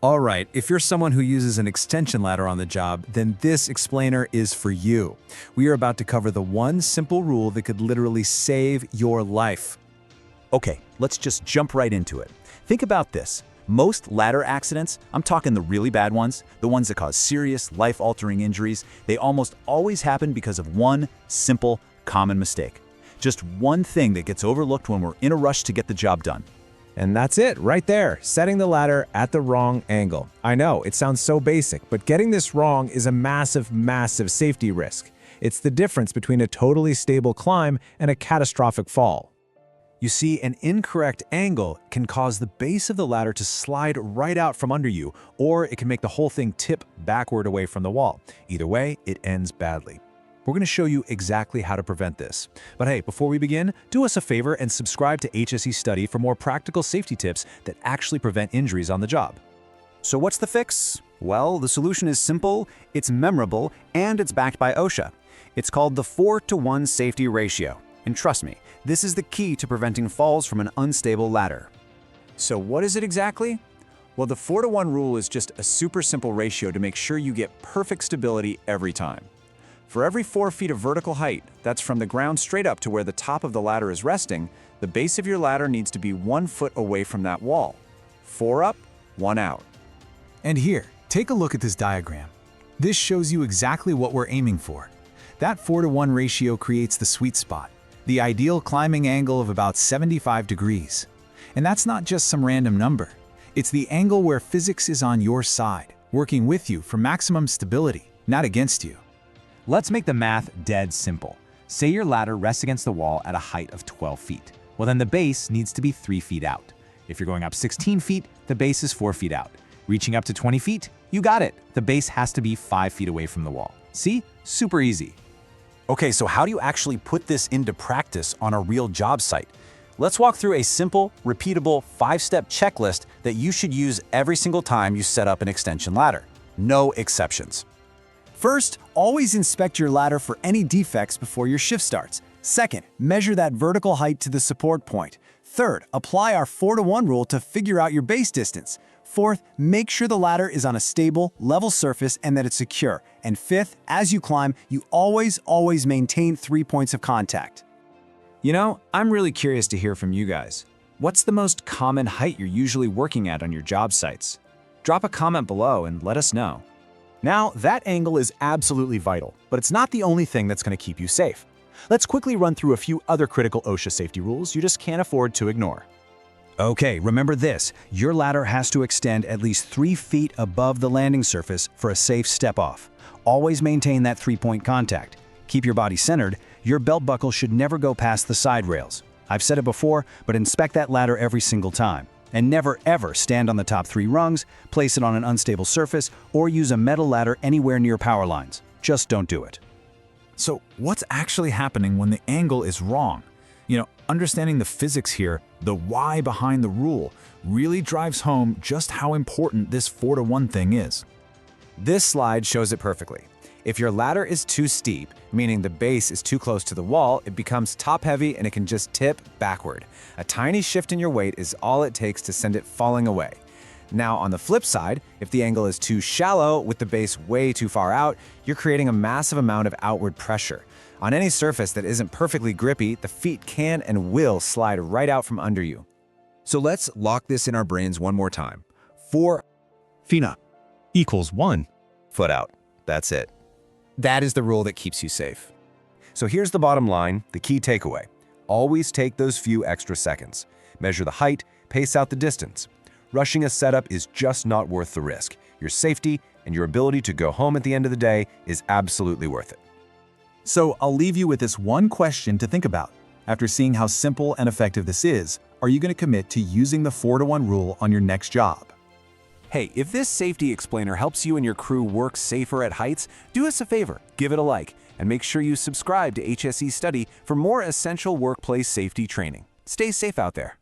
All right, if you're someone who uses an extension ladder on the job, then this explainer is for you. We are about to cover the one simple rule that could literally save your life. Okay, let's just jump right into it. Think about this. Most ladder accidents, I'm talking the really bad ones, the ones that cause serious, life-altering injuries, they almost always happen because of one simple, common mistake. Just one thing that gets overlooked when we're in a rush to get the job done. And that's it, right there, setting the ladder at the wrong angle. I know, it sounds so basic, but getting this wrong is a massive, massive safety risk. It's the difference between a totally stable climb and a catastrophic fall. You see, an incorrect angle can cause the base of the ladder to slide right out from under you, or it can make the whole thing tip backward away from the wall. Either way, it ends badly. We're going to show you exactly how to prevent this. But hey, before we begin, do us a favor and subscribe to HSE Study for more practical safety tips that actually prevent injuries on the job. So what's the fix? Well, the solution is simple, it's memorable, and it's backed by OSHA. It's called the 4-to-1 safety ratio. And trust me, this is the key to preventing falls from an unstable ladder. So what is it exactly? Well, the 4-to-1 rule is just a super simple ratio to make sure you get perfect stability every time. For every 4 feet of vertical height, that's from the ground straight up to where the top of the ladder is resting, the base of your ladder needs to be 1 foot away from that wall. 4 up, 1 out. And here, take a look at this diagram. This shows you exactly what we're aiming for. That 4-to-1 ratio creates the sweet spot, the ideal climbing angle of about 75 degrees. And that's not just some random number. It's the angle where physics is on your side, working with you for maximum stability, not against you. Let's make the math dead simple. Say your ladder rests against the wall at a height of 12 feet. Well, then the base needs to be 3 feet out. If you're going up 16 feet, the base is 4 feet out. Reaching up to 20 feet, you got it. The base has to be 5 feet away from the wall. See? Super easy. Okay, so how do you actually put this into practice on a real job site? Let's walk through a simple, repeatable 5-step checklist that you should use every single time you set up an extension ladder. No exceptions. First, always inspect your ladder for any defects before your shift starts. Second, measure that vertical height to the support point. Third, apply our 4-to-1 rule to figure out your base distance. Fourth, make sure the ladder is on a stable, level surface and that it's secure. And fifth, as you climb, you always maintain 3 points of contact. You know, I'm really curious to hear from you guys. What's the most common height you're usually working at on your job sites? Drop a comment below and let us know. Now, that angle is absolutely vital, but it's not the only thing that's going to keep you safe. Let's quickly run through a few other critical OSHA safety rules you just can't afford to ignore. Okay, remember this. Your ladder has to extend at least 3 feet above the landing surface for a safe step-off. Always maintain that 3-point contact. Keep your body centered. Your belt buckle should never go past the side rails. I've said it before, but inspect that ladder every single time. And never ever stand on the top 3 rungs, place it on an unstable surface, or use a metal ladder anywhere near power lines. Just don't do it. So what's actually happening when the angle is wrong? Understanding the physics here, the why behind the rule, really drives home just how important this 4-to-1 thing is. This slide shows it perfectly. If your ladder is too steep, meaning the base is too close to the wall, it becomes top-heavy and it can just tip backward. A tiny shift in your weight is all it takes to send it falling away. Now, on the flip side, if the angle is too shallow with the base way too far out, you're creating a massive amount of outward pressure. On any surface that isn't perfectly grippy, the feet can and will slide right out from under you. So let's lock this in our brains one more time. 4 feet up equals 1 foot out. That's it. That is the rule that keeps you safe. So here's the bottom line, the key takeaway. Always take those few extra seconds. Measure the height, pace out the distance. Rushing a setup is just not worth the risk. Your safety and your ability to go home at the end of the day is absolutely worth it. So I'll leave you with this one question to think about. After seeing how simple and effective this is, are you going to commit to using the 4-to-1 rule on your next job? Hey, if this safety explainer helps you and your crew work safer at heights, do us a favor, give it a like, and make sure you subscribe to HSE Study for more essential workplace safety training. Stay safe out there.